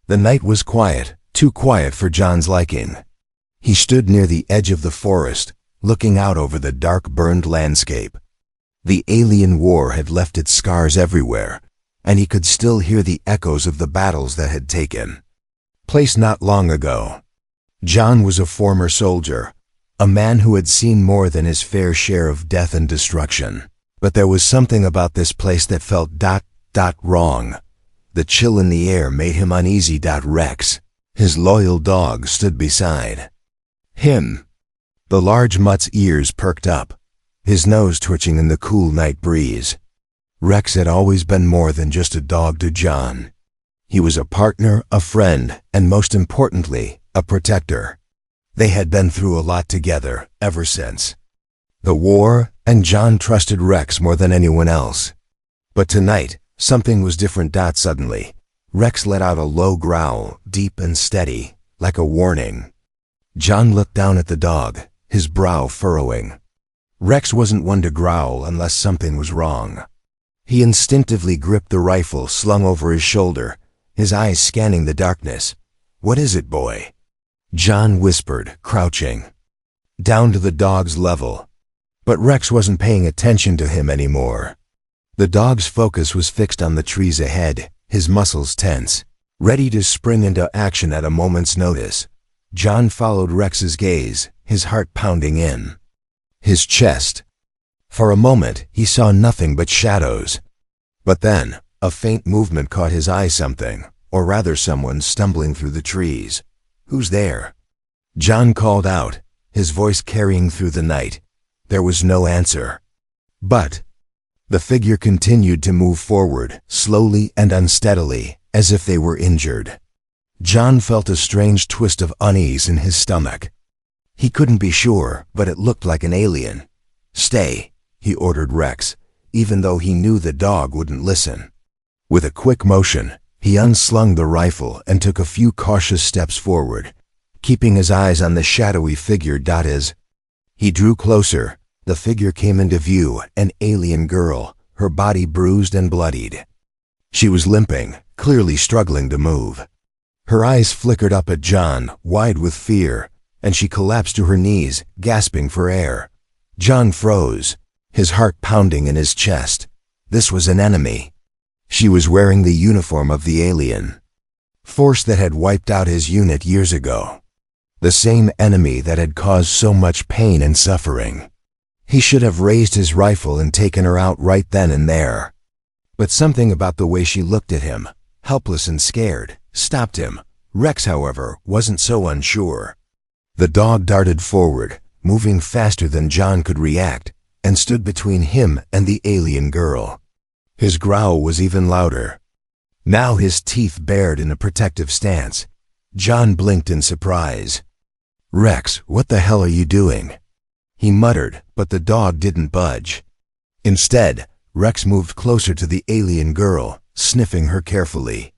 The night was quiet, too quiet for John's liking. He stood near the edge of the forest, looking out over the dark, burned landscape. The alien war had left its scars everywhere, and he could still hear the echoes of the battles that had taken place not long ago. John was a former soldier, a man who had seen more than his fair share of death and destruction. But there was something about this place that felt wrong. The chill in the air made him uneasy. Rex, his loyal dog, stood beside him. The large mutt's ears perked up, his nose twitching in the cool night breeze. Rex had always been more than just a dog to John. He was a partner, a friend, and most importantly, a protector. They had been through a lot together ever since the war, and John trusted Rex more than anyone else. But tonight, something was different. Suddenly, Rex let out a low growl, deep and steady, like a warning. John looked down at the dog, his brow furrowing. Rex wasn't one to growl unless something was wrong. He instinctively gripped the rifle slung over his shoulder, his eyes scanning the darkness. "What is it, boy?" John whispered, crouching down to the dog's level. But Rex wasn't paying attention to him anymore. The dog's focus was fixed on the trees ahead, his muscles tense, ready to spring into action at a moment's notice. John followed Rex's gaze, his heart pounding in his chest. For a moment, he saw nothing but shadows. But then, a faint movement caught his eye. Something, or rather someone, stumbling through the trees. "Who's there?" John called out, his voice carrying through the night. There was no answer. But the figure continued to move forward, slowly and unsteadily, as if they were injured. John felt a strange twist of unease in his stomach. He couldn't be sure, but it looked like an alien. "Stay," he ordered Rex, even though he knew the dog wouldn't listen. With a quick motion, he unslung the rifle and took a few cautious steps forward, keeping his eyes on the shadowy figure. As he drew closer, the figure came into view, an alien girl, her body bruised and bloodied. She was limping, clearly struggling to move. Her eyes flickered up at John, wide with fear, and she collapsed to her knees, gasping for air. John froze, his heart pounding in his chest. This was an enemy. She was wearing the uniform of the alien force that had wiped out his unit years ago. The same enemy that had caused so much pain and suffering. He should have raised his rifle and taken her out right then and there. But something about the way she looked at him, helpless and scared, stopped him. Rex, however, wasn't so unsure. The dog darted forward, moving faster than John could react, and stood between him and the alien girl. His growl was even louder. Now his teeth bared in a protective stance. John blinked in surprise. "Rex, what the hell are you doing?" he muttered, but the dog didn't budge. Instead, Rex moved closer to the alien girl, sniffing her carefully.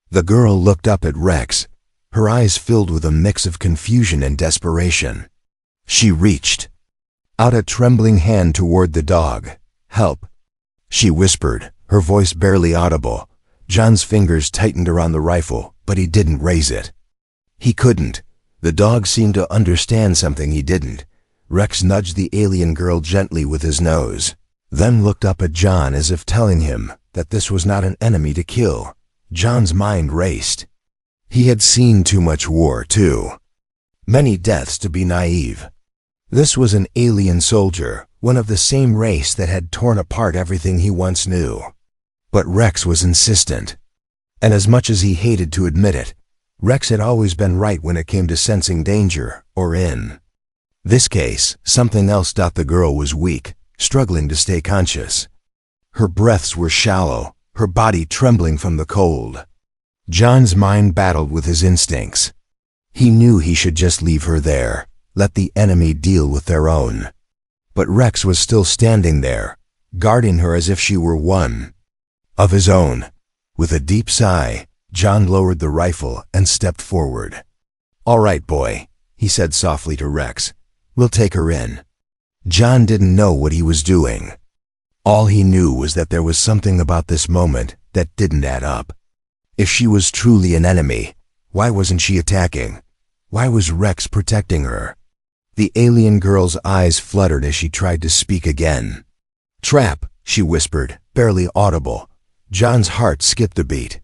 The girl looked up at Rex, her eyes filled with a mix of confusion and desperation. She reached out a trembling hand toward the dog. "Help," she whispered, her voice barely audible. John's fingers tightened around the rifle, but he didn't raise it. He couldn't. The dog seemed to understand something he didn't. Rex nudged the alien girl gently with his nose, then looked up at John as if telling him that this was not an enemy to kill. John's mind raced. He had seen too much war, too many deaths to be naive. This was an alien soldier, one of the same race that had torn apart everything he once knew. But Rex was insistent. And as much as he hated to admit it, Rex had always been right when it came to sensing danger, or in this case, something else. The girl was weak, struggling to stay conscious. Her breaths were shallow, her body trembling from the cold. John's mind battled with his instincts. He knew he should just leave her there, let the enemy deal with their own. But Rex was still standing there, guarding her as if she were one of his own. With a deep sigh, John lowered the rifle and stepped forward. "All right, boy," he said softly to Rex. "We'll take her in." John didn't know what he was doing. All he knew was that there was something about this moment that didn't add up. If she was truly an enemy, Why wasn't she attacking? Why was Rex protecting her? The alien girl's eyes fluttered as she tried to speak again. "Trap," she whispered, barely audible. John's heart skipped a beat.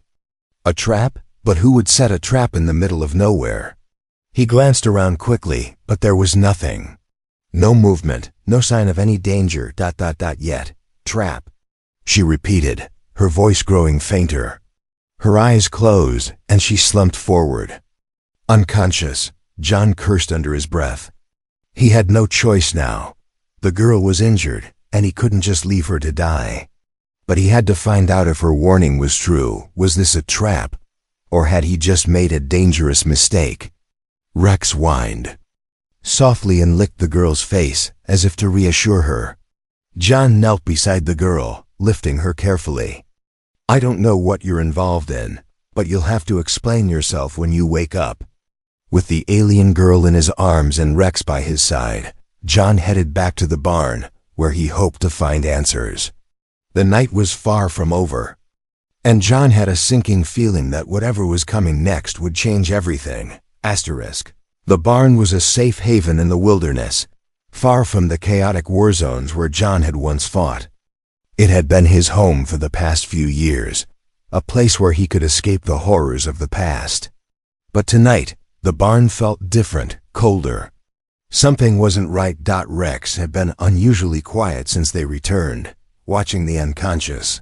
A trap? But who would set a trap in the middle of nowhere? He glanced around quickly, but there was nothing. No movement, no sign of any danger, yet. "Trap," she repeated, her voice growing fainter. Her eyes closed, and she slumped forward. Unconscious, John cursed under his breath. He had no choice now. The girl was injured, and he couldn't just leave her to die. But he had to find out if her warning was true. Was this a trap? Or had he just made a dangerous mistake? Rex whined softly and licked the girl's face, as if to reassure her. John knelt beside the girl, lifting her carefully. "I don't know what you're involved in, but you'll have to explain yourself when you wake up." With the alien girl in his arms and Rex by his side, John headed back to the barn, where he hoped to find answers. The night was far from over, and John had a sinking feeling that whatever was coming next would change everything. The barn was a safe haven in the wilderness, far from the chaotic war zones where John had once fought. It had been his home for the past few years, a place where he could escape the horrors of the past. But tonight, the barn felt different, colder. Something wasn't right. Rex had been unusually quiet since they returned, watching the unconscious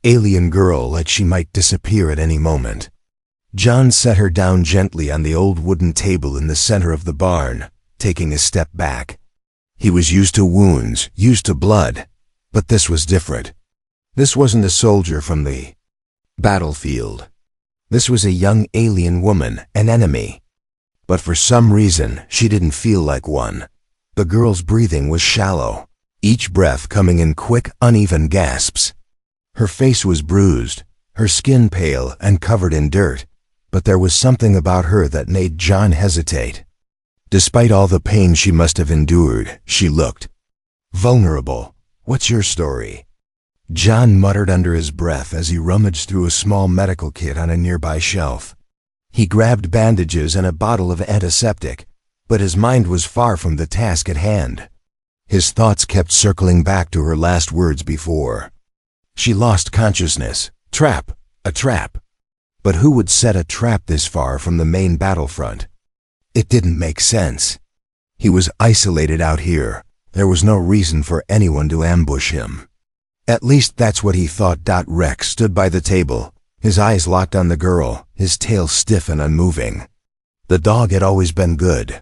alien girl like she might disappear at any moment. John set her down gently on the old wooden table in the center of the barn, taking a step back. He was used to wounds, used to blood, but this was different. This wasn't a soldier from the battlefield. This was a young alien woman, an enemy. But for some reason, she didn't feel like one. The girl's breathing was shallow, each breath coming in quick, uneven gasps. Her face was bruised, her skin pale and covered in dirt, but there was something about her that made John hesitate. Despite all the pain she must have endured, she looked vulnerable. "What's your story?" John muttered under his breath as he rummaged through a small medical kit on a nearby shelf. He grabbed bandages and a bottle of antiseptic, but his mind was far from the task at hand. His thoughts kept circling back to her last words before she lost consciousness. Trap, a trap. But who would set a trap this far from the main battlefront? It didn't make sense. He was isolated out here. There was no reason for anyone to ambush him. At least that's what he thought. Rex stood by the table, his eyes locked on the girl, his tail stiff and unmoving. The dog had always been good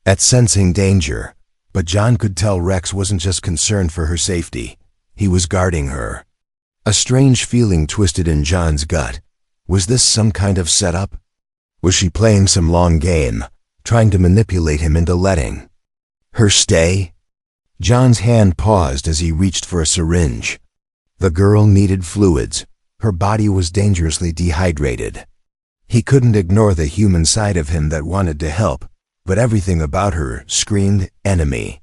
at sensing danger, but John could tell Rex wasn't just concerned for her safety. He was guarding her. A strange feeling twisted in John's gut. Was this some kind of setup? Was she playing some long game, trying to manipulate him into letting her stay? John's hand paused as he reached for a syringe. The girl needed fluids. Her body was dangerously dehydrated. He couldn't ignore the human side of him that wanted to help, but everything about her screamed enemy.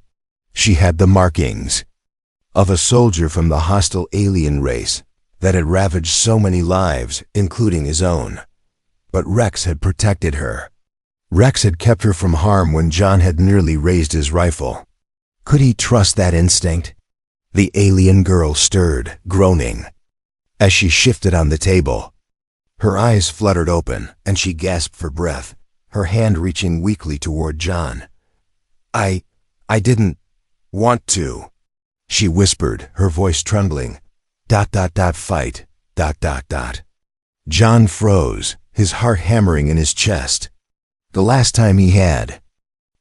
She had the markings of a soldier from the hostile alien race that had ravaged so many lives, including his own. But Rex had protected her. Rex had kept her from harm when John had nearly raised his rifle. Could he trust that instinct? The alien girl stirred, groaning, as she shifted on the table. Her eyes fluttered open, and she gasped for breath, her hand reaching weakly toward John. I didn't want to," she whispered, her voice trembling. Fight. John froze, his heart hammering in his chest. The last time he had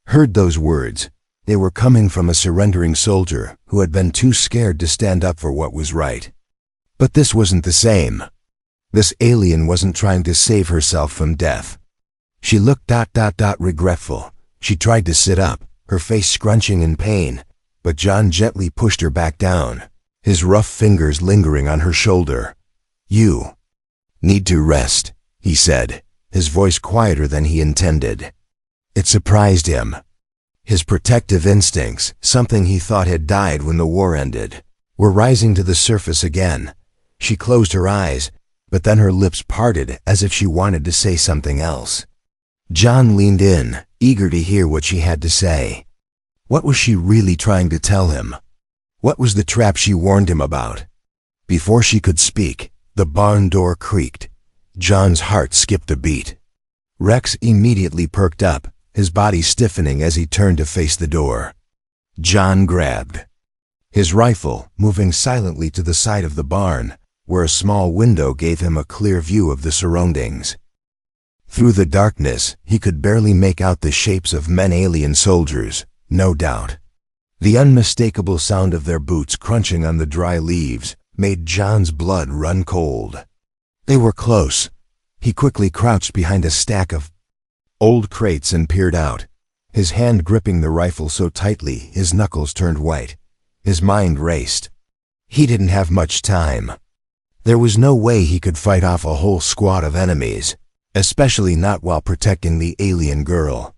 heard those words, they were coming from a surrendering soldier who had been too scared to stand up for what was right. But this wasn't the same. This alien wasn't trying to save herself from death. She looked regretful. She tried to sit up, her face scrunching in pain, but John gently pushed her back down, his rough fingers lingering on her shoulder. "You need to rest," he said, his voice quieter than he intended. It surprised him. His protective instincts, something he thought had died when the war ended, were rising to the surface again. She closed her eyes, but then her lips parted as if she wanted to say something else. John leaned in, eager to hear what she had to say. What was she really trying to tell him? What was the trap she warned him about? Before she could speak, the barn door creaked. John's heart skipped a beat. Rex immediately perked up, his body stiffening as he turned to face the door. John grabbed his rifle, moving silently to the side of the barn, where a small window gave him a clear view of the surroundings. Through the darkness, he could barely make out the shapes of men, alien soldiers, no doubt. The unmistakable sound of their boots crunching on the dry leaves made John's blood run cold. They were close. He quickly crouched behind a stack of old crates and peered out, his hand gripping the rifle so tightly his knuckles turned white. His mind raced. He didn't have much time. There was no way he could fight off a whole squad of enemies, especially not while protecting the alien girl.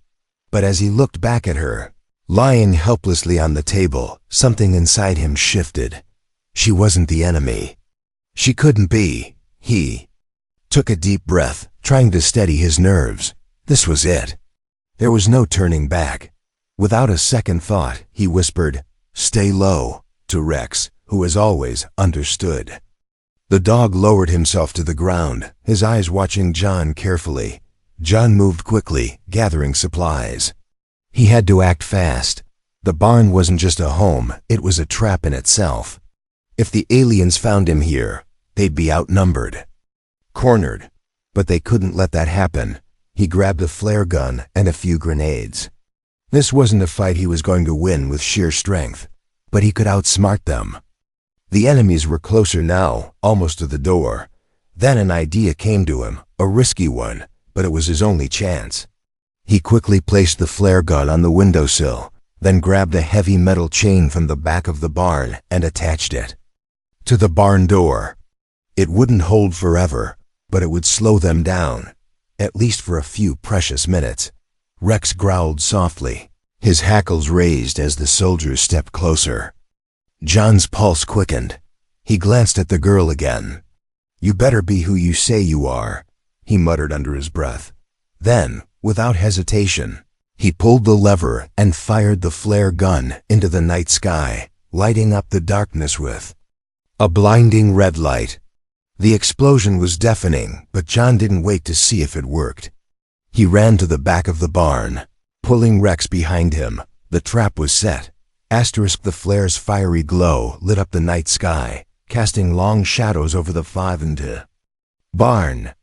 But as he looked back at her, lying helplessly on the table, something inside him shifted. She wasn't the enemy. She couldn't be. He took a deep breath, trying to steady his nerves. This was it. There was no turning back. Without a second thought, he whispered, "Stay low," to Rex, who as always understood. The dog lowered himself to the ground, his eyes watching John carefully. John moved quickly, gathering supplies. He had to act fast. The barn wasn't just a home, it was a trap in itself. If the aliens found him here, they'd be outnumbered, cornered. But they couldn't let that happen. He grabbed a flare gun and a few grenades. This wasn't a fight he was going to win with sheer strength, but he could outsmart them. The enemies were closer now, almost to the door. Then an idea came to him, a risky one, but it was his only chance. He quickly placed the flare gun on the windowsill, then grabbed a heavy metal chain from the back of the barn and attached it to the barn door. It wouldn't hold forever, but it would slow them down, at least for a few precious minutes. Rex growled softly, his hackles raised as the soldiers stepped closer. John's pulse quickened. He glanced at the girl again. "You better be who you say you are," he muttered under his breath. Then, without hesitation, he pulled the lever and fired the flare gun into the night sky, lighting up the darkness with a blinding red light. The explosion was deafening, but John didn't wait to see if it worked. He ran to the back of the barn, pulling Rex behind him. The trap was set. The flare's fiery glow lit up the night sky, casting long shadows over the barn.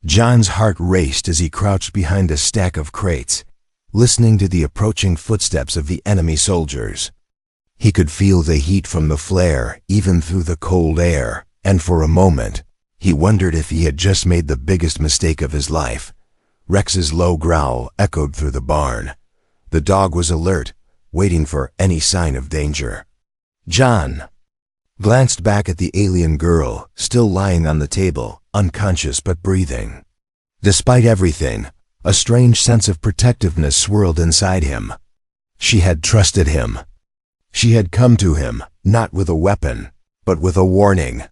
John's heart raced as he crouched behind a stack of crates, listening to the approaching footsteps of the enemy soldiers. He could feel the heat from the flare even through the cold air, and for a moment, he wondered if he had just made the biggest mistake of his life. Rex's low growl echoed through the barn. The dog was alert, waiting for any sign of danger. John glanced back at the alien girl, still lying on the table, unconscious but breathing. Despite everything, a strange sense of protectiveness swirled inside him. She had trusted him. She had come to him, not with a weapon, but with a warning.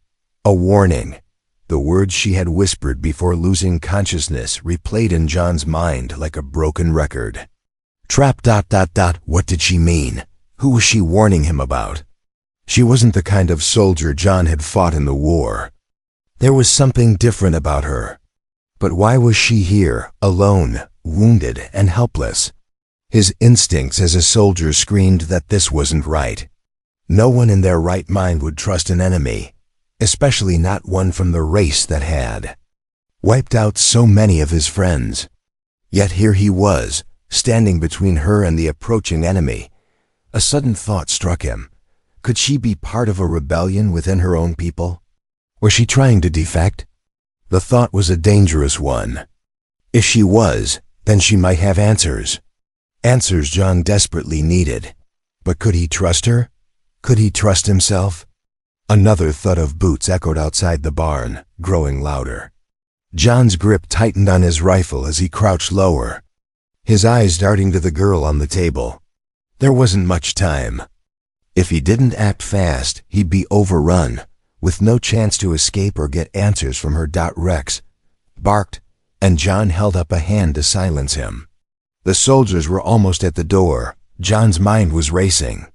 A warning. The words she had whispered before losing consciousness replayed in John's mind like a broken record. Trap ... What did she mean? Who was she warning him about? She wasn't the kind of soldier John had fought in the war. There was something different about her. But why was she here, alone, wounded, and helpless? His instincts as a soldier screamed that this wasn't right. No one in their right mind would trust an enemy, especially not one from the race that had wiped out so many of his friends. Yet here he was, standing between her and the approaching enemy. A sudden thought struck him. Could she be part of a rebellion within her own people? Was she trying to defect? The thought was a dangerous one. If she was, then she might have answers. Answers John desperately needed. But could he trust her? Could he trust himself? Another thud of boots echoed outside the barn, growing louder. John's grip tightened on his rifle as he crouched lower, his eyes darting to the girl on the table. There wasn't much time. If he didn't act fast, he'd be overrun, with no chance to escape or get answers from her. Rex barked, and John held up a hand to silence him. The soldiers were almost at the door. John's mind was racing.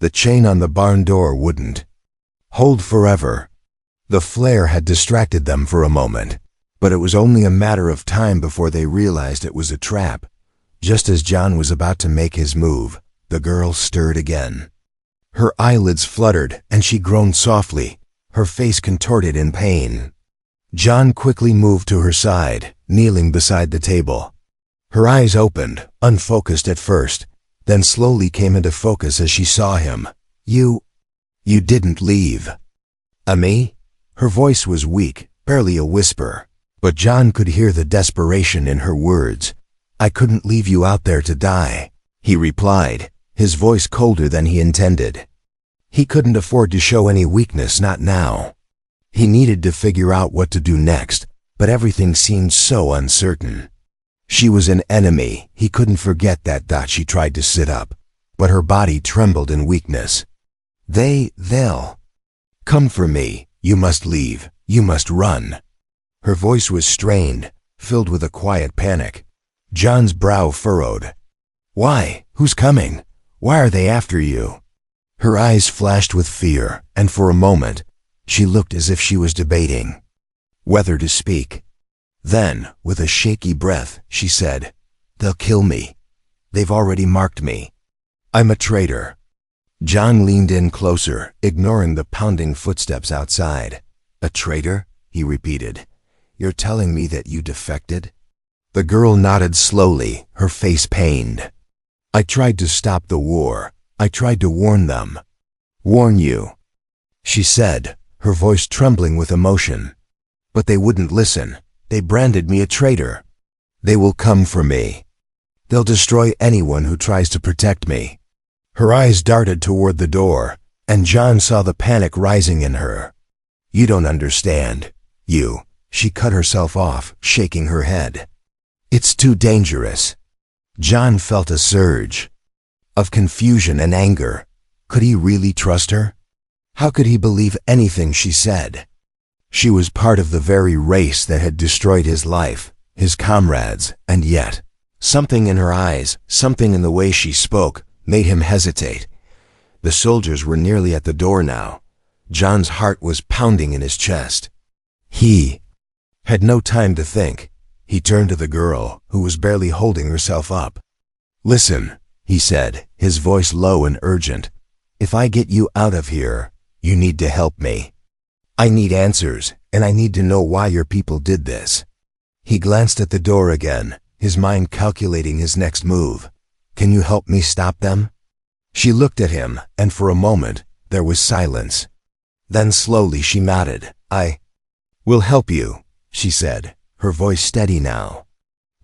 The chain on the barn door wouldn't hold forever. The flare had distracted them for a moment, but it was only a matter of time before they realized it was a trap. Just as John was about to make his move, the girl stirred again. Her eyelids fluttered, and she groaned softly, her face contorted in pain. John quickly moved to her side, kneeling beside the table. Her eyes opened, unfocused at first, then slowly came into focus as she saw him. You didn't leave. Me? Her voice was weak, barely a whisper, but John could hear the desperation in her words. I couldn't leave you out there to die, he replied, his voice colder than he intended. He couldn't afford to show any weakness, not now. He needed to figure out what to do next, but everything seemed so uncertain. She was an enemy, he couldn't forget that. She tried to sit up, but her body trembled in weakness. They'll come for me. You must leave. You must run. Her voice was strained, filled with a quiet panic. John's brow furrowed. Why? Who's coming? Why are they after you? Her eyes flashed with fear, and for a moment, she looked as if she was debating whether to speak. Then, with a shaky breath, she said, They'll kill me. They've already marked me. I'm a traitor. John leaned in closer, ignoring the pounding footsteps outside. A traitor? He repeated. You're telling me that you defected? The girl nodded slowly, her face pained. I tried to stop the war. I tried to warn them. Warn you, she said, her voice trembling with emotion. But they wouldn't listen. They branded me a traitor. They will come for me. They'll destroy anyone who tries to protect me. Her eyes darted toward the door, and John saw the panic rising in her. You don't understand. She cut herself off, shaking her head. It's too dangerous. John felt a surge of confusion and anger. Could he really trust her? How could he believe anything she said? She was part of the very race that had destroyed his life, his comrades, and yet, something in her eyes, something in the way she spoke, made him hesitate. The soldiers were nearly at the door now. John's heart was pounding in his chest. He had no time to think. He turned to the girl, who was barely holding herself up. Listen, he said, his voice low and urgent. If I get you out of here, you need to help me. I need answers, and I need to know why your people did this. He glanced at the door again, his mind calculating his next move. Can you help me stop them? She looked at him, and for a moment, there was silence. Then slowly she nodded. I will help you, she said, her voice steady now.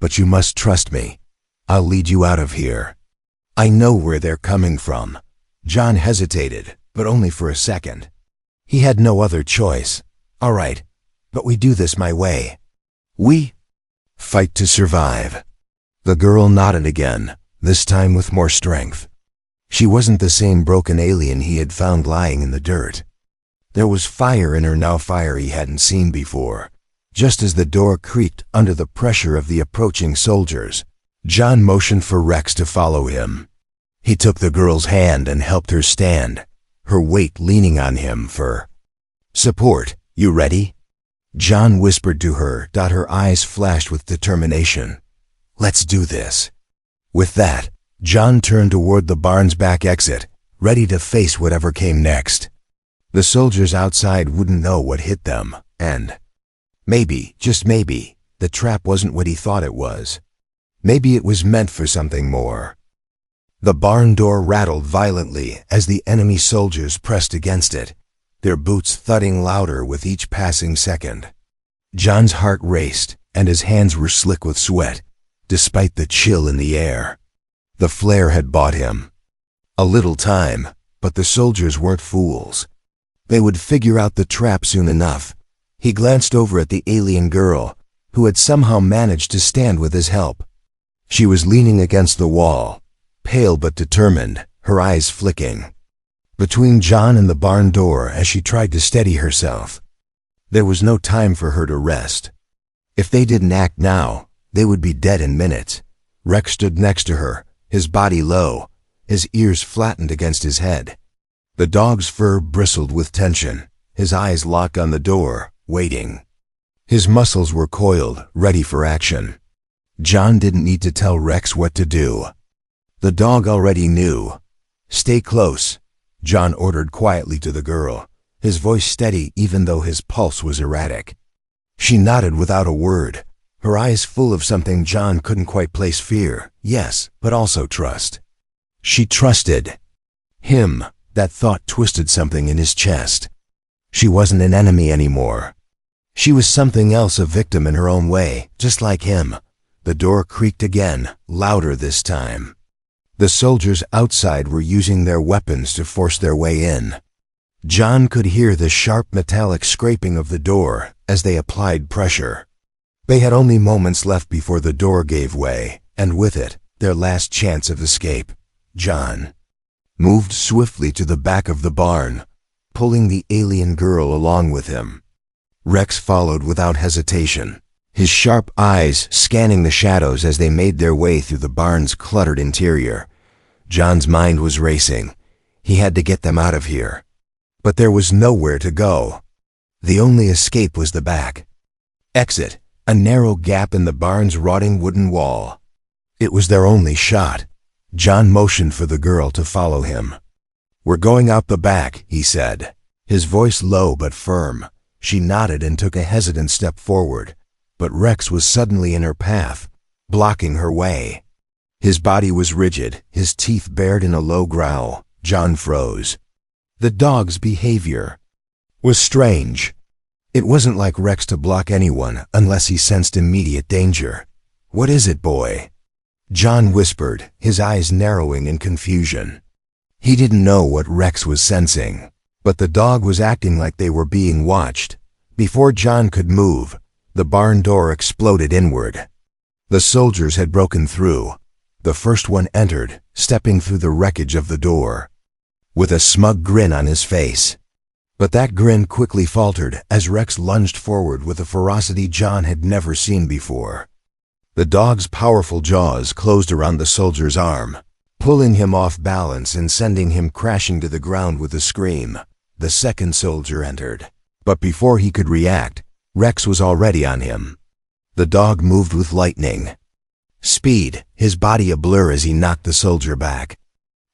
But you must trust me. I'll lead you out of here. I know where they're coming from. John hesitated, but only for a second. He had no other choice. All right, but we do this my way. We fight to survive. The girl nodded again, this time with more strength. She wasn't the same broken alien he had found lying in the dirt. There was fire in her now, fire he hadn't seen before. Just as the door creaked under the pressure of the approaching soldiers, John motioned for Rex to follow him. He took the girl's hand and helped her stand, her weight leaning on him for support. You ready? John whispered to her. Her eyes flashed with determination. Let's do this. With that, John turned toward the barn's back exit, ready to face whatever came next. The soldiers outside wouldn't know what hit them, and maybe, just maybe, the trap wasn't what he thought it was. Maybe it was meant for something more. The barn door rattled violently as the enemy soldiers pressed against it, their boots thudding louder with each passing second. John's heart raced, and his hands were slick with sweat, despite the chill in the air. The flare had bought him a little time, but the soldiers weren't fools. They would figure out the trap soon enough. He glanced over at the alien girl, who had somehow managed to stand with his help. She was leaning against the wall, pale but determined, her eyes flicking. between John and the barn door as she tried to steady herself. There was no time for her to rest. If they didn't act now, they would be dead in minutes. Rex stood next to her, his body low, his ears flattened against his head. The dog's fur bristled with tension, his eyes locked on the door, waiting. His muscles were coiled, ready for action. John didn't need to tell Rex what to do. The dog already knew. "Stay close," John ordered quietly to the girl, his voice steady even though his pulse was erratic. She nodded without a word, her eyes full of something John couldn't quite place: fear, yes, but also trust. She trusted him. That thought twisted something in his chest. She wasn't an enemy anymore. She was something else, a victim in her own way, just like him. The door creaked again, louder this time. The soldiers outside were using their weapons to force their way in. John could hear the sharp metallic scraping of the door as they applied pressure. They had only moments left before the door gave way, and with it, their last chance of escape. John moved swiftly to the back of the barn, pulling the alien girl along with him. Rex followed without hesitation, his sharp eyes scanning the shadows as they made their way through the barn's cluttered interior. John's mind was racing. He had to get them out of here. But there was nowhere to go. The only escape was the back exit, a narrow gap in the barn's rotting wooden wall. It was their only shot. John motioned for the girl to follow him. "We're going out the back," he said, his voice low but firm. She nodded and took a hesitant step forward, but Rex was suddenly in her path, blocking her way. His body was rigid, his teeth bared in a low growl. John froze. The dog's behavior was strange. It wasn't like Rex to block anyone unless he sensed immediate danger. "What is it, boy?" John whispered, his eyes narrowing in confusion. He didn't know what Rex was sensing, but the dog was acting like they were being watched. Before John could move, the barn door exploded inward. The soldiers had broken through. The first one entered, stepping through the wreckage of the door, with a smug grin on his face. But that grin quickly faltered as Rex lunged forward with a ferocity John had never seen before. The dog's powerful jaws closed around the soldier's arm, pulling him off balance and sending him crashing to the ground with a scream. The second soldier entered, but before he could react, Rex was already on him. The dog moved with lightning speed, his body a blur as he knocked the soldier back.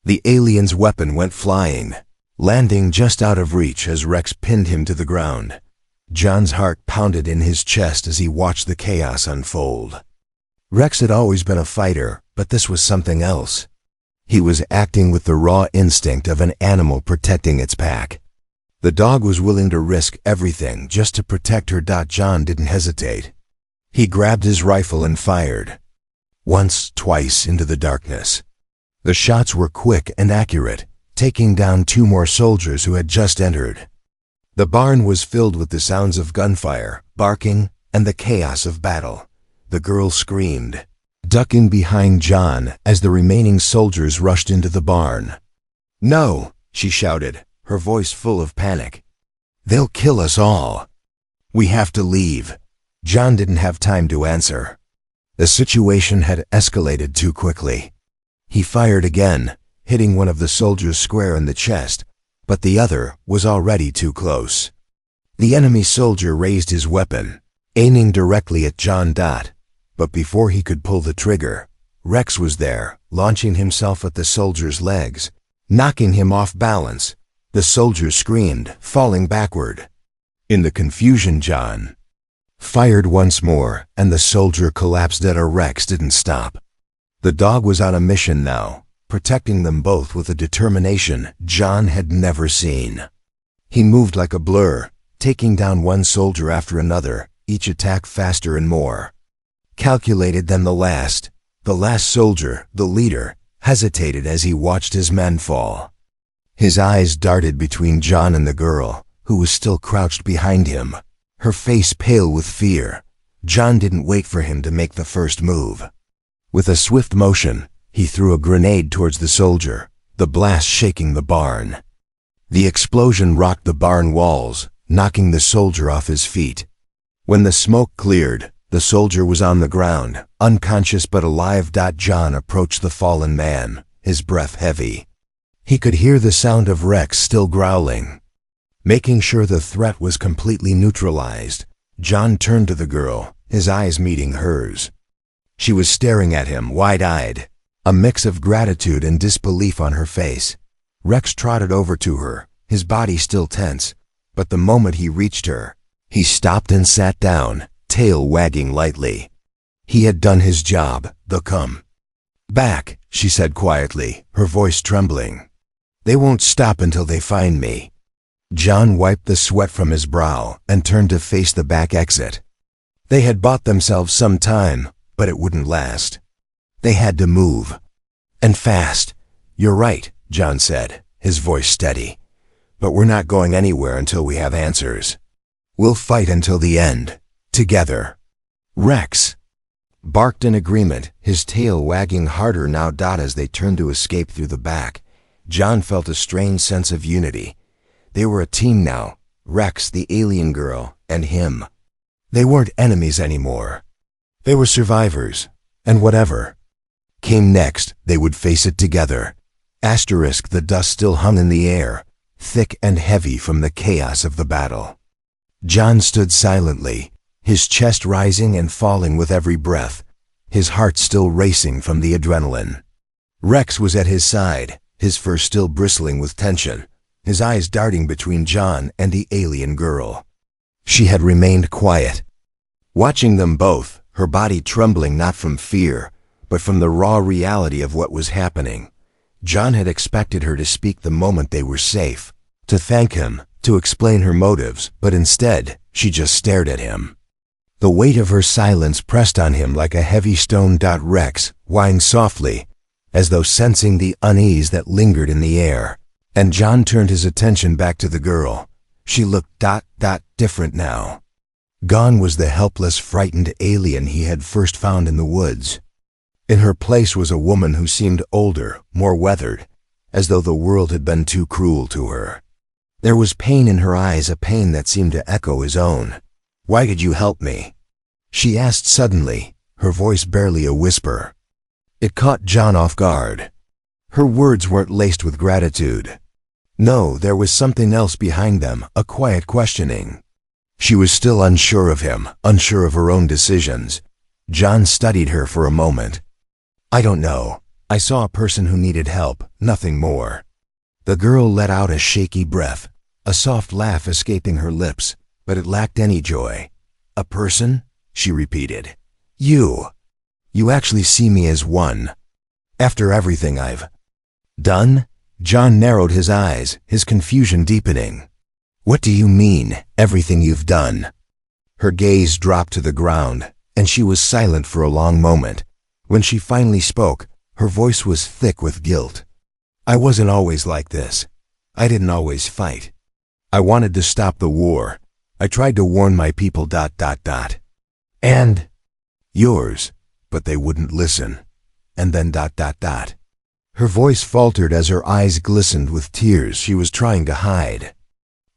The alien's weapon went flying, landing just out of reach as Rex pinned him to the ground. John's heart pounded in his chest as he watched the chaos unfold. Rex had always been a fighter, but this was something else. He was acting with the raw instinct of an animal protecting its pack. The dog was willing to risk everything just to protect her. John didn't hesitate. He grabbed his rifle and fired. Once, twice into the darkness. The shots were quick and accurate, taking down 2 more soldiers who had just entered. The barn was filled with the sounds of gunfire, barking, and the chaos of battle. The girl screamed, ducking behind John as the remaining soldiers rushed into the barn. "No," she shouted, her voice full of panic. "They'll kill us all. We have to leave." John didn't have time to answer. The situation had escalated too quickly. He fired again, hitting one of the soldiers square in the chest, but the other was already too close. The enemy soldier raised his weapon, aiming directly at John. But before he could pull the trigger, Rex was there, launching himself at the soldier's legs, knocking him off balance. The soldier screamed, falling backward. In the confusion, John fired once more, and the soldier collapsed. Rex didn't stop. The dog was on a mission now, protecting them both with a determination John had never seen. He moved like a blur, taking down one soldier after another, each attack faster and more calculated than the last. The last soldier, the leader, hesitated as he watched his men fall. His eyes darted between John and the girl, who was still crouched behind him, her face pale with fear. John didn't wait for him to make the first move. With a swift motion, he threw a grenade towards the soldier, the blast shaking the barn. The explosion rocked the barn walls, knocking the soldier off his feet. When the smoke cleared, the soldier was on the ground, unconscious but alive. John approached the fallen man, his breath heavy. He could hear the sound of Rex still growling. Making sure the threat was completely neutralized, John turned to the girl, his eyes meeting hers. She was staring at him, wide-eyed, a mix of gratitude and disbelief on her face. Rex trotted over to her, his body still tense, but the moment he reached her, he stopped and sat down, tail wagging lightly. He had done his job. They'll come back, she said quietly, her voice trembling. They won't stop until they find me. John wiped the sweat from his brow and turned to face the back exit. They had bought themselves some time, but it wouldn't last. They had to move. And fast. You're right, John said, his voice steady. But we're not going anywhere until we have answers. We'll fight until the end. Together. Rex barked in agreement, his tail wagging harder now. As they turned to escape through the back, John felt a strange sense of unity. They were a team now, Rex, the alien girl, and him. They weren't enemies anymore. They were survivors, and whatever came next, they would face it together. The dust still hung in the air, thick and heavy from the chaos of the battle. John stood silently, his chest rising and falling with every breath, his heart still racing from the adrenaline. Rex was at his side, his fur still bristling with tension, his eyes darting between John and the alien girl. She had remained quiet, watching them both, her body trembling not from fear, but from the raw reality of what was happening. John had expected her to speak the moment they were safe, to thank him, to explain her motives, but instead, she just stared at him. The weight of her silence pressed on him like a heavy stone. Rex whined softly, as though sensing the unease that lingered in the air, and John turned his attention back to the girl. She looked different now. Gone was the helpless, frightened alien he had first found in the woods. In her place was a woman who seemed older, more weathered, as though the world had been too cruel to her. There was pain in her eyes, a pain that seemed to echo his own. "Why did you help me?" she asked suddenly, her voice barely a whisper. It caught John off guard. Her words weren't laced with gratitude. No, there was something else behind them, a quiet questioning. She was still unsure of him, unsure of her own decisions. John studied her for a moment. "I don't know. I saw a person who needed help, nothing more." The girl let out a shaky breath, a soft laugh escaping her lips, but it lacked any joy. "A person?" she repeated. You actually see me as one. After everything I've done?" John narrowed his eyes, his confusion deepening. "What do you mean, everything you've done?" Her gaze dropped to the ground, and she was silent for a long moment. When she finally spoke, her voice was thick with guilt. "I wasn't always like this. I didn't always fight. I wanted to stop the war. I tried to warn my people. And yours, but they wouldn't listen. And then ... Her voice faltered as her eyes glistened with tears she was trying to hide.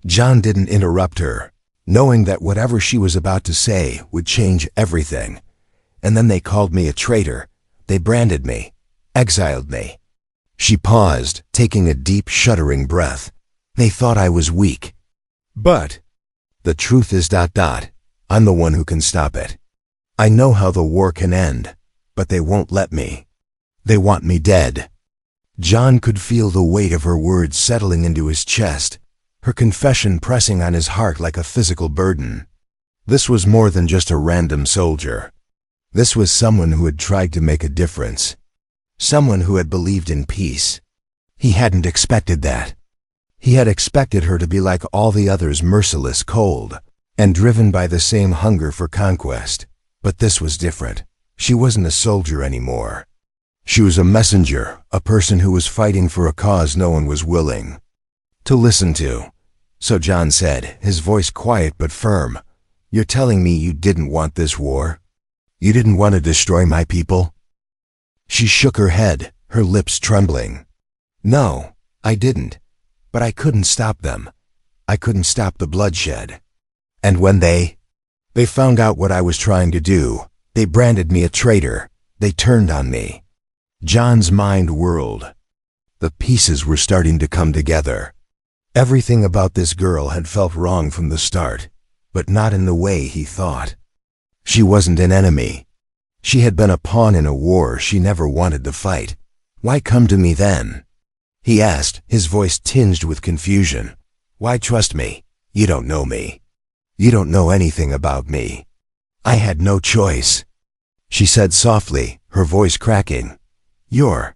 John didn't interrupt her, knowing that whatever she was about to say would change everything. "And then they called me a traitor. They branded me, exiled me." She paused, taking a deep, shuddering breath. "They thought I was weak. But the truth is ... I'm the one who can stop it. I know how the war can end, but they won't let me. They want me dead." John could feel the weight of her words settling into his chest, her confession pressing on his heart like a physical burden. This was more than just a random soldier. This was someone who had tried to make a difference. Someone who had believed in peace. He hadn't expected that. He had expected her to be like all the others, merciless, cold, and driven by the same hunger for conquest. But this was different. She wasn't a soldier anymore. She was a messenger, a person who was fighting for a cause no one was willing to listen to. "So," John said, his voice quiet but firm, "you're telling me you didn't want this war? You didn't want to destroy my people?" She shook her head, her lips trembling. "No, I didn't. But I couldn't stop them. I couldn't stop the bloodshed. And when they found out what I was trying to do, they branded me a traitor. They turned on me. John's mind whirled. The pieces were starting to come together. Everything about this girl had felt wrong from the start, but not in the way he thought. She wasn't an enemy. She had been a pawn in a war she never wanted to fight. Why come to me then? He asked, his voice tinged with confusion. Why trust me? You don't know me. You don't know anything about me. I had no choice. She said softly, her voice cracking. You're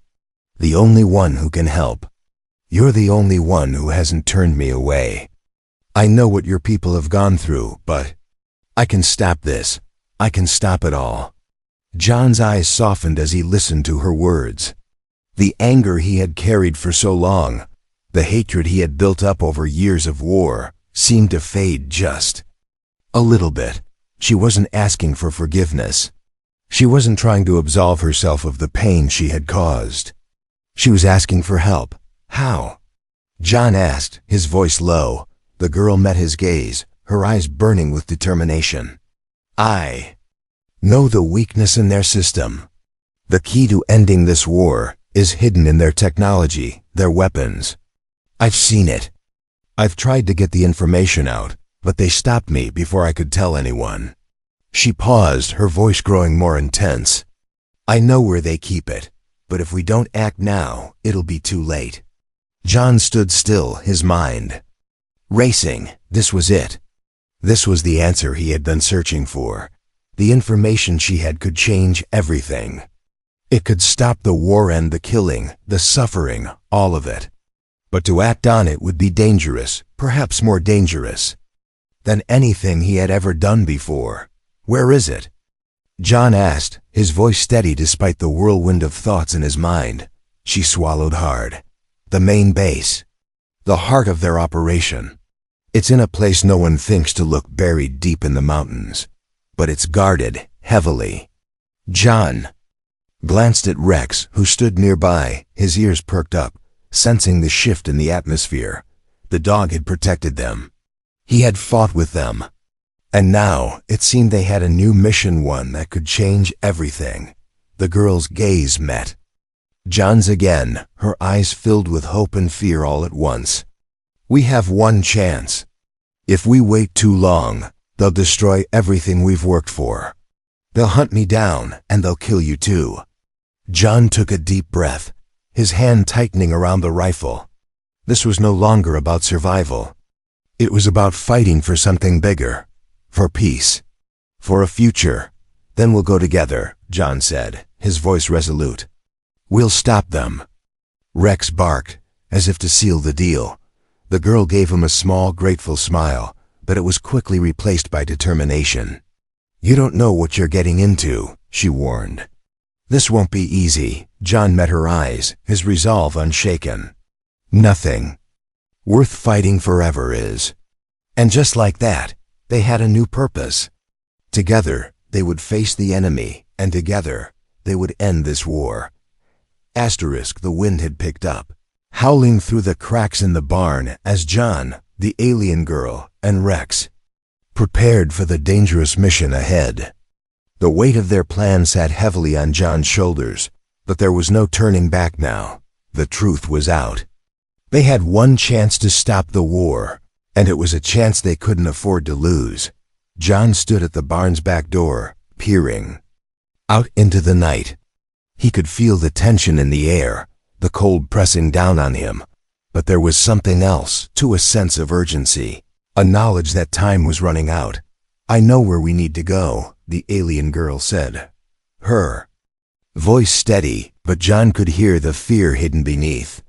the only one who can help. You're the only one who hasn't turned me away. I know what your people have gone through, but I can stop this. I can stop it all. John's eyes softened as he listened to her words. The anger he had carried for so long, the hatred he had built up over years of war, seemed to fade just a little bit. She wasn't asking for forgiveness. She wasn't trying to absolve herself of the pain she had caused. She was asking for help. How? John asked, his voice low. The girl met his gaze, her eyes burning with determination. I know the weakness in their system. The key to ending this war is hidden in their technology, their weapons. I've seen it. I've tried to get the information out, but they stopped me before I could tell anyone. She paused, her voice growing more intense. I know where they keep it, but if we don't act now, it'll be too late. John stood still, his mind racing. This was it. This was the answer he had been searching for. The information she had could change everything. It could stop the war and the killing, the suffering, all of it. But to act on it would be dangerous, perhaps more dangerous than anything he had ever done before. Where is it? John asked, his voice steady despite the whirlwind of thoughts in his mind. She swallowed hard. The main base. The heart of their operation. It's in a place no one thinks to look, buried deep in the mountains. But it's guarded, heavily. John glanced at Rex, who stood nearby, his ears perked up, sensing the shift in the atmosphere. The dog had protected them. He had fought with them. And now, it seemed they had a new mission, one that could change everything. The girl's gaze met John's again, her eyes filled with hope and fear all at once. We have one chance. If we wait too long, they'll destroy everything we've worked for. They'll hunt me down, and they'll kill you too. John took a deep breath, his hand tightening around the rifle. This was no longer about survival. It was about fighting for something bigger. For peace. For a future. Then we'll go together, John said, his voice resolute. We'll stop them. Rex barked, as if to seal the deal. The girl gave him a small, grateful smile, but it was quickly replaced by determination. You don't know what you're getting into, she warned. This won't be easy. John met her eyes, his resolve unshaken. Nothing worth fighting forever is. And just like that, they had a new purpose. Together, they would face the enemy, and together, they would end this war. Asterisk, the wind had picked up, howling through the cracks in the barn as John, the alien girl, and Rex prepared for the dangerous mission ahead. The weight of their plan sat heavily on John's shoulders, but there was no turning back now. The truth was out. They had one chance to stop the war, and it was a chance they couldn't afford to lose. John stood at the barn's back door, peering out into the night. He could feel the tension in the air, the cold pressing down on him. But there was something else, too, a sense of urgency, a knowledge that time was running out. I know where we need to go, the alien girl said. Her voice steady, but John could hear the fear hidden beneath.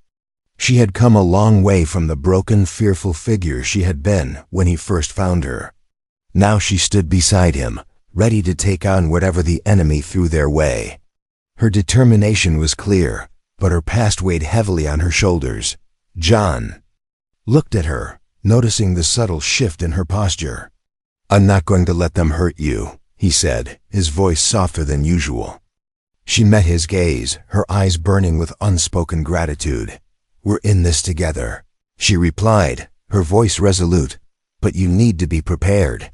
She had come a long way from the broken, fearful figure she had been when he first found her. Now she stood beside him, ready to take on whatever the enemy threw their way. Her determination was clear, but her past weighed heavily on her shoulders. John looked at her, noticing the subtle shift in her posture. I'm not going to let them hurt you, he said, his voice softer than usual. She met his gaze, her eyes burning with unspoken gratitude. We're in this together, she replied, her voice resolute. "But you need to be prepared.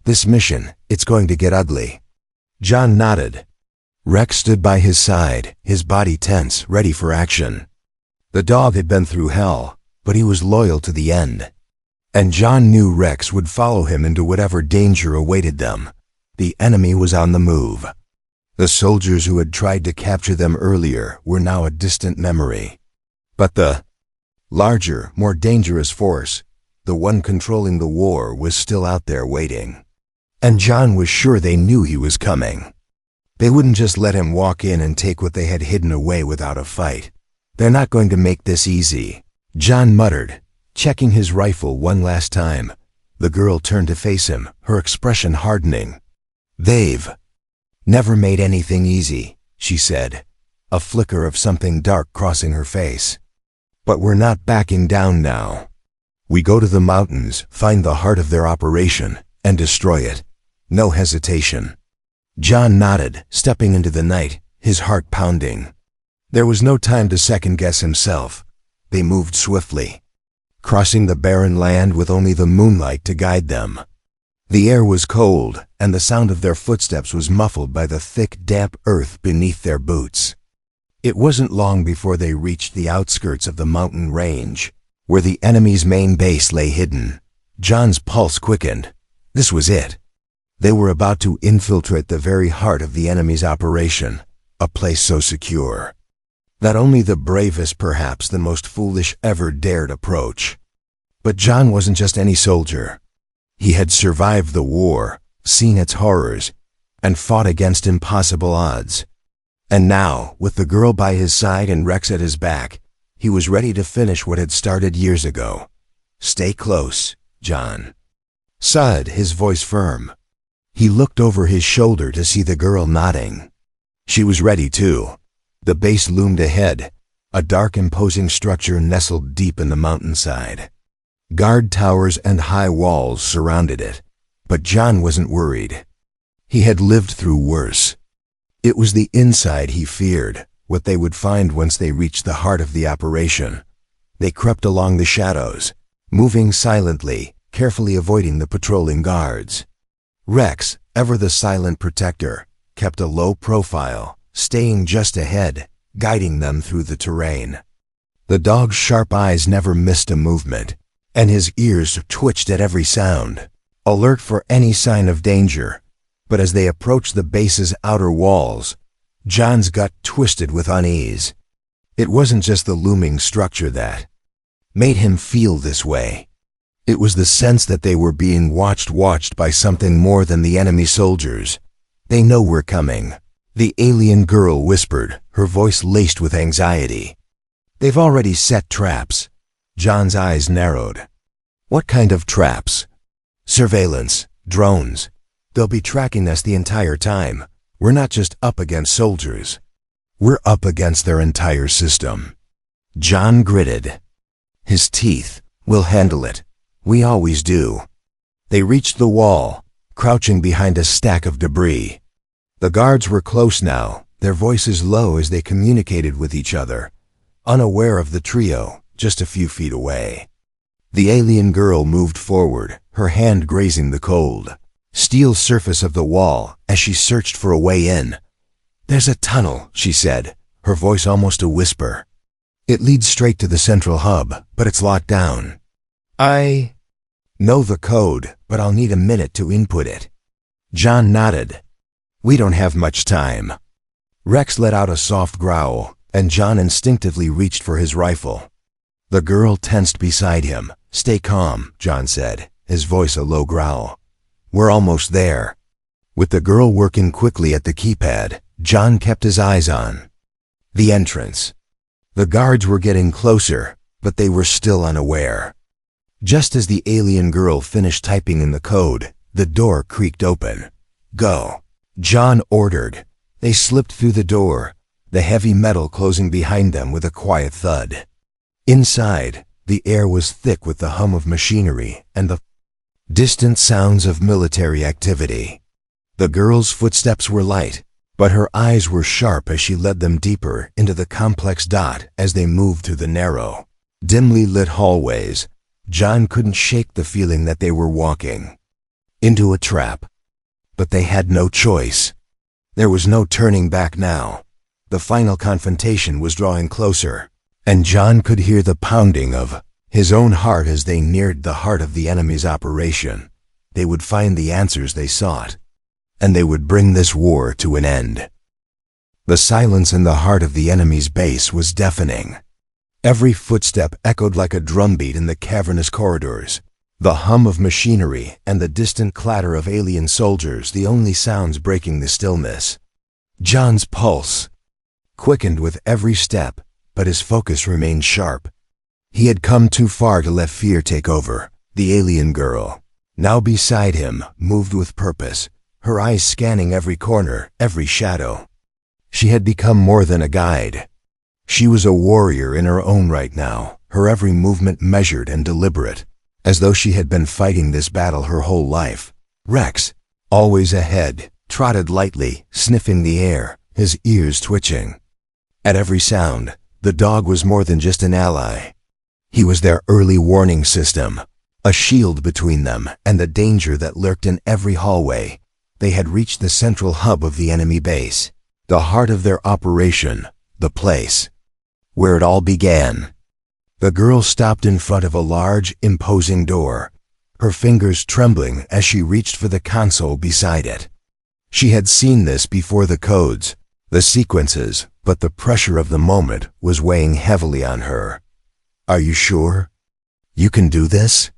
This mission, it's going to get ugly." John nodded. Rex stood by his side, his body tense, ready for action. The dog had been through hell, but he was loyal to the end. And John knew Rex would follow him into whatever danger awaited them. The enemy was on the move. The soldiers who had tried to capture them earlier were now a distant memory. But the larger, more dangerous force, the one controlling the war, was still out there waiting. And John was sure they knew he was coming. They wouldn't just let him walk in and take what they had hidden away without a fight. "They're not going to make this easy," John muttered, checking his rifle one last time. The girl turned to face him, her expression hardening. "They've never made anything easy," she said, a flicker of something dark crossing her face. "But we're not backing down now. We go to the mountains, find the heart of their operation, and destroy it. No hesitation." John nodded, stepping into the night, his heart pounding. There was no time to second-guess himself. They moved swiftly, crossing the barren land with only the moonlight to guide them. The air was cold, and the sound of their footsteps was muffled by the thick, damp earth beneath their boots. It wasn't long before they reached the outskirts of the mountain range, where the enemy's main base lay hidden. John's pulse quickened. This was it. They were about to infiltrate the very heart of the enemy's operation, a place so secure that only the bravest, perhaps the most foolish, ever dared approach. But John wasn't just any soldier. He had survived the war, seen its horrors, and fought against impossible odds. And now, with the girl by his side and Rex at his back, he was ready to finish what had started years ago. "Stay close, John," said his voice firm. He looked over his shoulder to see the girl nodding. She was ready too. The base loomed ahead, a dark, imposing structure nestled deep in the mountainside. Guard towers and high walls surrounded it, but John wasn't worried. He had lived through worse. It was the inside he feared, what they would find once they reached the heart of the operation. They crept along the shadows, moving silently, carefully avoiding the patrolling guards. Rex, ever the silent protector, kept a low profile, staying just ahead, guiding them through the terrain. The dog's sharp eyes never missed a movement, and his ears twitched at every sound, alert for any sign of danger. But as they approached the base's outer walls, John's gut twisted with unease. It wasn't just the looming structure that made him feel this way. It was the sense that they were being watched by something more than the enemy soldiers. "They know we're coming," the alien girl whispered, her voice laced with anxiety. "They've already set traps." John's eyes narrowed. "What kind of traps?" "Surveillance, drones. They'll be tracking us the entire time. We're not just up against soldiers. We're up against their entire system." John gritted his teeth. "We'll handle it. We always do." They reached the wall, crouching behind a stack of debris. The guards were close now, their voices low as they communicated with each other, unaware of the trio, just a few feet away. The alien girl moved forward, her hand grazing the cold, steel surface of the wall as she searched for a way in. "There's a tunnel," she said, her voice almost a whisper. "It leads straight to the central hub, but it's locked down. I know the code, but I'll need a minute to input it." John nodded. "We don't have much time." Rex let out a soft growl, and John instinctively reached for his rifle. The girl tensed beside him. "Stay calm," John said, his voice a low growl. "We're almost there." With the girl working quickly at the keypad, John kept his eyes on the entrance. The guards were getting closer, but they were still unaware. Just as the alien girl finished typing in the code, the door creaked open. "Go," John ordered. They slipped through the door, the heavy metal closing behind them with a quiet thud. Inside, the air was thick with the hum of machinery and the distant sounds of military activity. The girl's footsteps were light, but her eyes were sharp as she led them deeper into the complex dot as they moved through the narrow, Dimly lit hallways, John couldn't shake the feeling that they were walking into a trap. But they had no choice. There was no turning back now. The final confrontation was drawing closer, and John could hear the pounding of his own heart as they neared the heart of the enemy's operation. They would find the answers they sought, and they would bring this war to an end. The silence in the heart of the enemy's base was deafening. Every footstep echoed like a drumbeat in the cavernous corridors. The hum of machinery and the distant clatter of alien soldiers, the only sounds breaking the stillness. John's pulse quickened with every step, but his focus remained sharp. He had come too far to let fear take over. The alien girl, now beside him, moved with purpose, her eyes scanning every corner, every shadow. She had become more than a guide. She was a warrior in her own right now, her every movement measured and deliberate, as though she had been fighting this battle her whole life. Rex, always ahead, trotted lightly, sniffing the air, his ears twitching. At every sound, the dog was more than just an ally. He was their early warning system, a shield between them and the danger that lurked in every hallway. They had reached the central hub of the enemy base, the heart of their operation, the place where it all began. The girl stopped in front of a large, imposing door, her fingers trembling as she reached for the console beside it. She had seen this before, the codes, the sequences, but the pressure of the moment was weighing heavily on her. "Are you sure? You can do this?"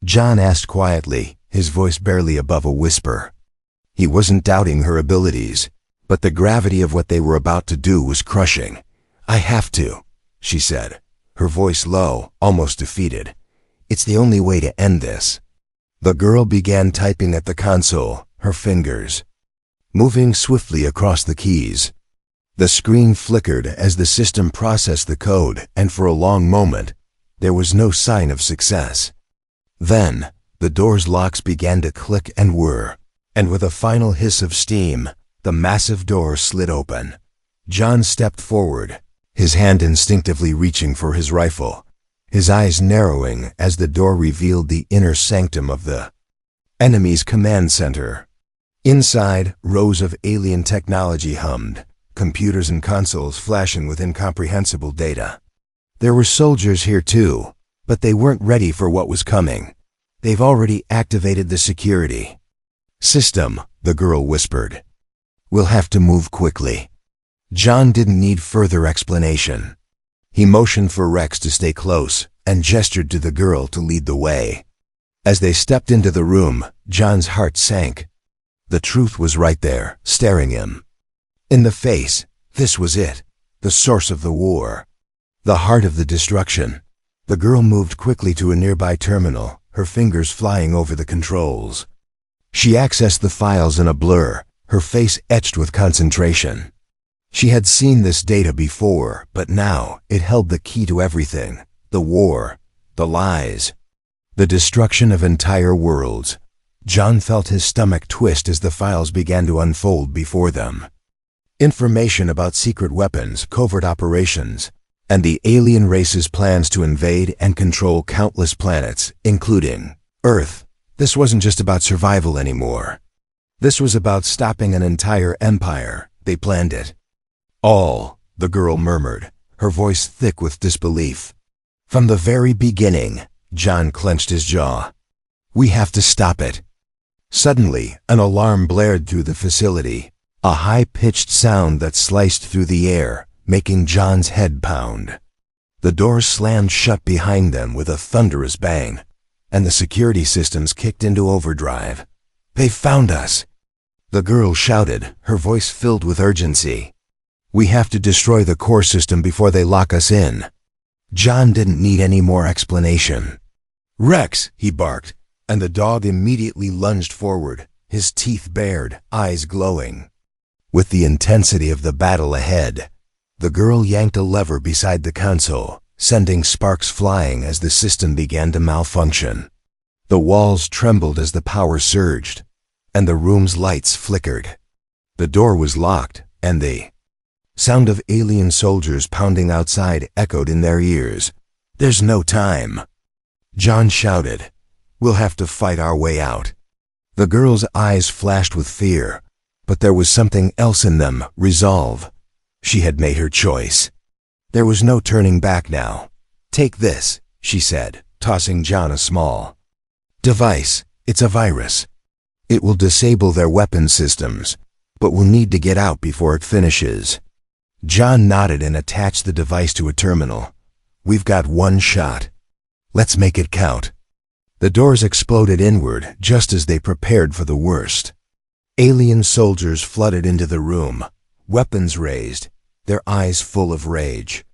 John asked quietly, his voice barely above a whisper. He wasn't doubting her abilities, but the gravity of what they were about to do was crushing. "I have to," she said, her voice low, almost defeated. "It's the only way to end this." The girl began typing at the console, her fingers moving swiftly across the keys. The screen flickered as the system processed the code, and for a long moment, there was no sign of success. Then, the door's locks began to click and whir, and with a final hiss of steam, the massive door slid open. John stepped forward, his hand instinctively reaching for his rifle, his eyes narrowing as the door revealed the inner sanctum of the enemy's command center. Inside, rows of alien technology hummed, computers and consoles flashing with incomprehensible data. There were soldiers here too, but they weren't ready for what was coming. "They've already activated the security system," the girl whispered. "We'll have to move quickly." John didn't need further explanation. He motioned for Rex to stay close and gestured to the girl to lead the way. As they stepped into the room, John's heart sank. The truth was right there, staring him in the face. This was it, the source of the war, the heart of the destruction. The girl moved quickly to a nearby terminal, her fingers flying over the controls. She accessed the files in a blur, her face etched with concentration. She had seen this data before, but now it held the key to everything: the war, the lies, the destruction of entire worlds. John felt his stomach twist as the files began to unfold before them. Information about secret weapons, covert operations, and the alien race's plans to invade and control countless planets, including Earth. This wasn't just about survival anymore. This was about stopping an entire empire. They planned it all, the girl murmured, her voice thick with disbelief. "From the very beginning," John clenched his jaw. "We have to stop it." Suddenly, an alarm blared through the facility, a high-pitched sound that sliced through the air, making John's head pound. The doors slammed shut behind them with a thunderous bang, and the security systems kicked into overdrive. "They found us!" the girl shouted, her voice filled with urgency. "We have to destroy the core system before they lock us in." John didn't need any more explanation. "Rex!" he barked, and the dog immediately lunged forward, his teeth bared, eyes glowing. With the intensity of the battle ahead, the girl yanked a lever beside the console, sending sparks flying as the system began to malfunction. The walls trembled as the power surged, and the room's lights flickered. The door was locked, and the sound of alien soldiers pounding outside echoed in their ears. There's no time. John shouted. We'll have to fight our way out. The girl's eyes flashed with fear, but there was something else in them, resolve. She had made her choice. There was no turning back now. Take this, she said, tossing John a small device. It's a virus. It will disable their weapon systems, but we'll need to get out before it finishes. John nodded and attached the device to a terminal. We've got one shot. Let's make it count. The doors exploded inward just as they prepared for the worst. Alien soldiers flooded into the room, weapons raised, their eyes full of rage.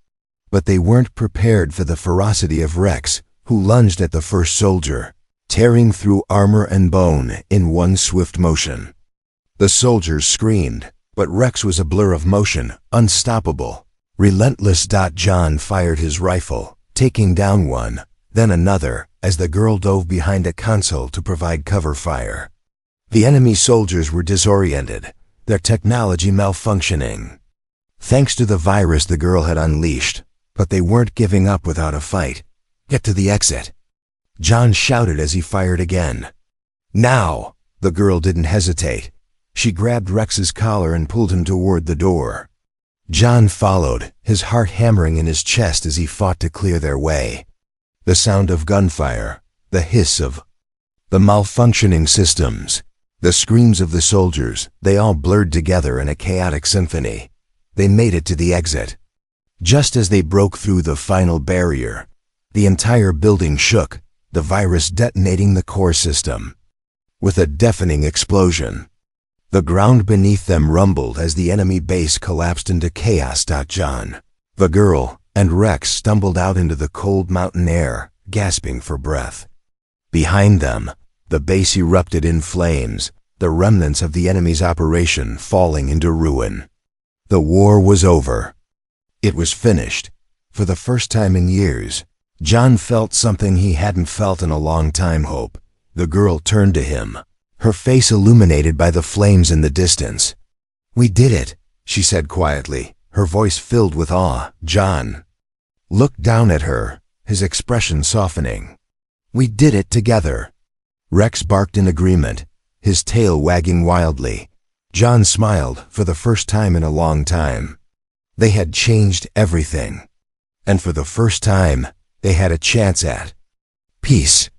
But they weren't prepared for the ferocity of Rex, who lunged at the first soldier, tearing through armor and bone in one swift motion. The soldiers screamed, but Rex was a blur of motion, unstoppable, relentless. John fired his rifle, taking down one, then another, as the girl dove behind a console to provide cover fire. The enemy soldiers were disoriented, their technology malfunctioning. Thanks to the virus the girl had unleashed, but they weren't giving up without a fight. Get to the exit. John shouted as he fired again. Now! The girl didn't hesitate. She grabbed Rex's collar and pulled him toward the door. John followed, his heart hammering in his chest as he fought to clear their way. The sound of gunfire, the hiss of the malfunctioning systems, the screams of the soldiers, they all blurred together in a chaotic symphony. They made it to the exit. Just as they broke through the final barrier, the entire building shook, the virus detonating the core system. With a deafening explosion, the ground beneath them rumbled as the enemy base collapsed into chaos. John, the girl, and Rex stumbled out into the cold mountain air, gasping for breath. Behind them, the base erupted in flames, the remnants of the enemy's operation falling into ruin. The war was over. It was finished. For the first time in years, John felt something he hadn't felt in a long time. Hope. The girl turned to him, her face illuminated by the flames in the distance. We did it, she said quietly, her voice filled with awe. John looked down at her, his expression softening. We did it together. Rex barked in agreement, his tail wagging wildly. John smiled for the first time in a long time. They had changed everything. And for the first time, they had a chance at peace.